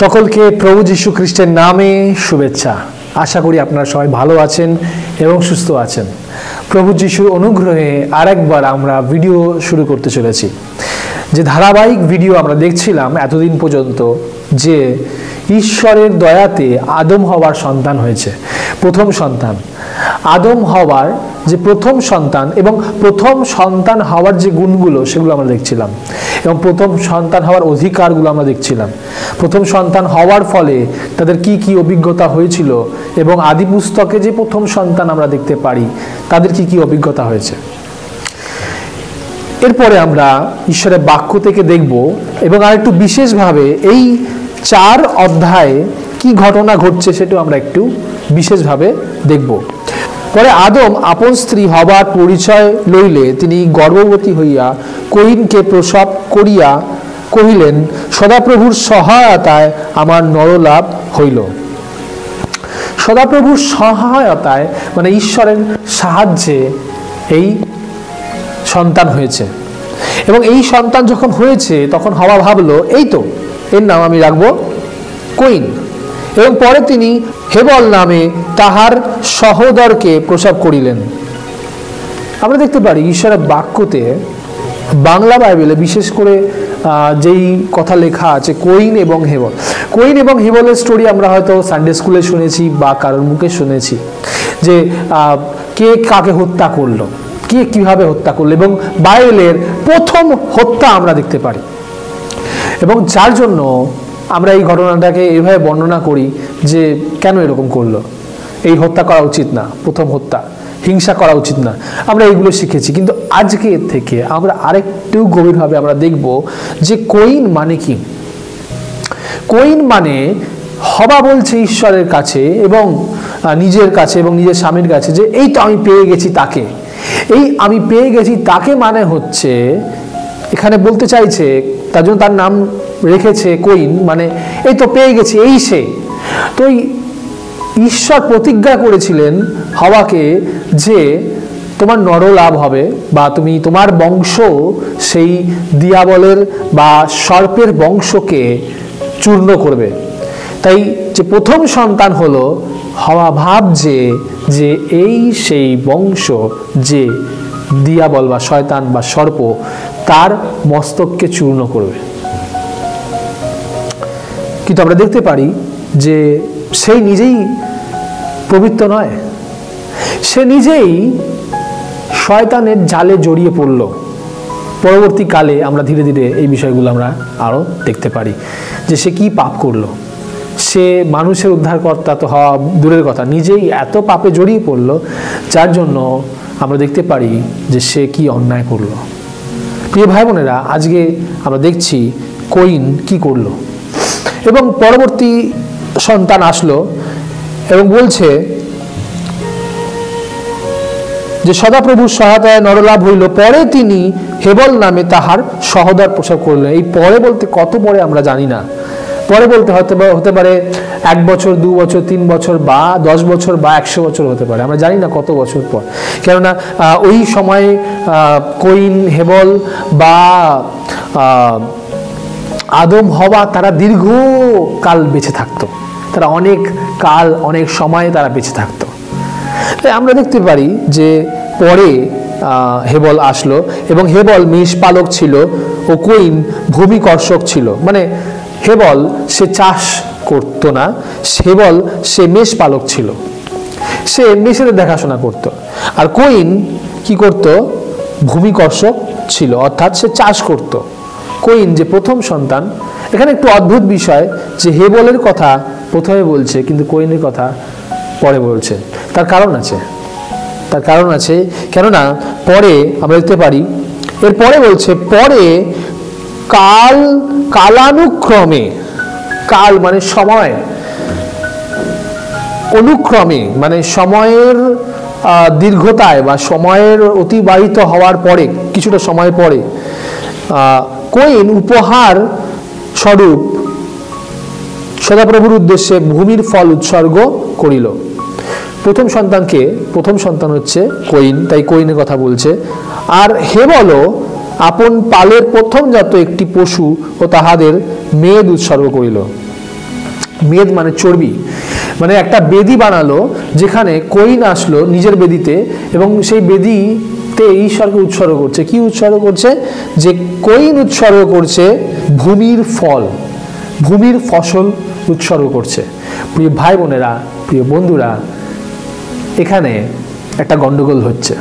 সকলকে প্রভু যীশু খ্রিস্টের নামে শুভেচ্ছা। আশা করি আপনারা সবাই ভালো আছেন এবং সুস্থ আছেন। প্রভু যীশুর অনুগ্রহে আরেকবার আমরা ভিডিও শুরু করতে চলেছি। যে ধারাবাহিক ভিডিও আমরা দেখছিলাম এতদিন পর্যন্ত, যে ঈশ্বরের দয়াতে আদম হওয়ার সন্তান হয়েছে, প্রথম সন্তান আদম হওয়ার যে প্রথম সন্তান, এবং প্রথম সন্তান হওয়ার যে গুণগুলো সেগুলো আমরা দেখছিলাম, এবং প্রথম সন্তান হওয়ার অধিকারগুলো আমরা দেখছিলাম। প্রথম সন্তান হওয়ার ফলে তাদের কি কি অভিজ্ঞতা হয়েছিল, এবং আদি পুস্তকে যে প্রথম সন্তান আমরা দেখতে পারি তাদের কি কি অভিজ্ঞতা হয়েছে। এরপরে আমরা ঈশ্বরের বাক্য থেকে দেখব, এবং আরেকটু বিশেষভাবে এই 4 অধ্যায়ে কি ঘটনা ঘটছে সেটাও আমরা একটু বিশেষভাবে দেখব। পরে আদম আপন স্ত্রী হবার পরিচয় লইলে তিনি গর্ভবতী হইয়া কয়িনকে প্রসব করিয়া কহিলেন, সদাপ্রভুর সহায়তায় আমার নরলাভ হইল। সদাপ্রভুর সহায়তায় মানে ঈশ্বরের সাহায্যে এই সন্তান হয়েছে, এবং এই সন্তান যখন হয়েছে তখন হওয়া ভাবলো, এই তো এর নাম আমি রাখবো কয়িন। এবং পরে তিনি হেবল নামে তাহার সহোদরকে প্রসব করিলেন। আমরা দেখতে পারি ঈশ্বরের বাক্যতে, বাংলা বাইবেলে বিশেষ করে যেই কথা লেখা আছে কয়িন এবং হেবল। কয়িন এবং হেবলের স্টোরি আমরা হয়তো সানডে স্কুলে শুনেছি বা কারোর মুখে শুনেছি, যে কে কাকে হত্যা করলো, কে কিভাবে হত্যা করলো, এবং বাইবেলের প্রথম হত্যা আমরা দেখতে পারি। এবং যার জন্য আমরা এই ঘটনাটাকে এইভাবে বর্ণনা করি যে কেন এরকম করলো, এই হত্যা করা উচিত না, প্রথম হত্যা, হিংসা করা উচিত না, আমরা এইগুলো শিখেছি। কিন্তু আজকে এর থেকে আমরা আরেকটু গভীরভাবে আমরা দেখব যে কয়িন মানে কি। কয়িন মানে হবা বলছে ঈশ্বরের কাছে এবং নিজের কাছে এবং নিজের স্বামীর কাছে, যে এই তো আমি পেয়ে গেছি তাকে। এই আমি পেয়ে গেছি তাকে মানে হচ্ছে, এখানে বলতে চাইছে, তার জন্য তার নাম রেখেছে কয়িন, মানে এই তো পেয়ে গেছি, এই সে। তো ঈশ্বর প্রতিজ্ঞা করেছিলেন হওয়াকে যে তোমার নরলাভ হবে, বা তুমি তোমার বংশ সেই দিয়াবলের বা সর্পের বংশকে চূর্ণ করবে। তাই যে প্রথম সন্তান হলো, হওয়া ভাবছে যে এই সেই বংশ যে দিয়াবল বা শয়তান বা সর্প তার মস্তককে চূর্ণ করবে। কিন্তু আমরা দেখতে পারি যে সেই নিজেই পবিত্র নয়, সে নিজেই শয়তানের জালে জড়িয়ে পড়ল। পরবর্তীকালে আমরা ধীরে ধীরে এই বিষয়গুলো আমরা আরও দেখতে পারি, যে সে কি পাপ করলো। সে মানুষের উদ্ধারকর্তা তো হওয়া দূরের কথা, নিজেই এত পাপে জড়িয়ে পড়ল, যার জন্য আমরা দেখতে পারি যে সে কি অন্যায় করলো। প্রিয় ভাই বোনেরা, আজকে আমরা দেখছি কয়িন কি করলো, এবং পরবর্তী সন্তান আসলো এবং বলছে যে সদাপ্রভুর সহায়তায় নরলাভ হইল। পরে তিনি হেবল নামে তাহার সহোদর প্রসব করলেন। এই পরে বলতে কত পরে আমরা জানি না, পরে বলতে হতে পারে 1 বছর, 2 বছর, 3 বছর, বা 10 বছর, বা 100 বছর হতে পারে, আমরা জানি না কত বছর পর। কেননা ওই সময়ে কয়িন, হেবল বা আদম হওয়া তারা দীর্ঘকাল বেঁচে থাকতো, তারা অনেক কাল অনেক সময় তারা বেঁচে থাকতো। তাই আমরা দেখতে পারি যে পরে হেবল আসলো, এবং হেবল মেষপালক ছিল ও কয়িন ভূমিকর্ষক ছিল। মানে হেবল সে চাষ করতো না, হেবল সে মেষপালক ছিল, সে মেষেদের দেখাশোনা করত। আর কয়িন কি করত? ভূমিকর্ষক ছিল, অর্থাৎ সে চাষ করত। কয়িন যে প্রথম সন্তান, এখানে একটু অদ্ভুত বিষয় যে হেবলের কথা প্রথমে বলছে কিন্তু কয়িনের কথা পরে বলছে। তার কারণ আছে, তার কারণ আছে। কেননা পরে আমরা দেখতে পারি, এরপরে বলছে পরে কালানুক্রমে, কাল মানে সময়, অনুক্রমে মানে সময়ের দীর্ঘতায় বা সময়ের অতিবাহিত হওয়ার পরে, কিছুটা সময় পরে কয়িন উপহার স্বরূপ সদাপ্রভুর উদ্দেশ্যে ভূমির ফল উৎসর্গ করিল। প্রথম সন্তানকে, প্রথম সন্তান হচ্ছে কয়িন, তাই কয়িনের কথা বলছে। আর হেবলও আপন পালের প্রথমজাত একটি পশু ও তাহাদের মেদ উৎসর্গ করিল। মেদ মানে চর্বি, মানে একটা বেদি বানালো যেখানে কইন আসলো নিজের বেদিতে এবং সেই বেদিতে ঈশ্বরকে উৎসর্গ করছে। কি উৎসর্গ করছে? যে কইন উৎসর্গ করছে ভূমির ফল, ভূমির ফসল উৎসর্গ করছে। প্রিয় ভাই বোনেরা, প্রিয় বন্ধুরা, এখানে একটা গন্ডগোল হচ্ছে।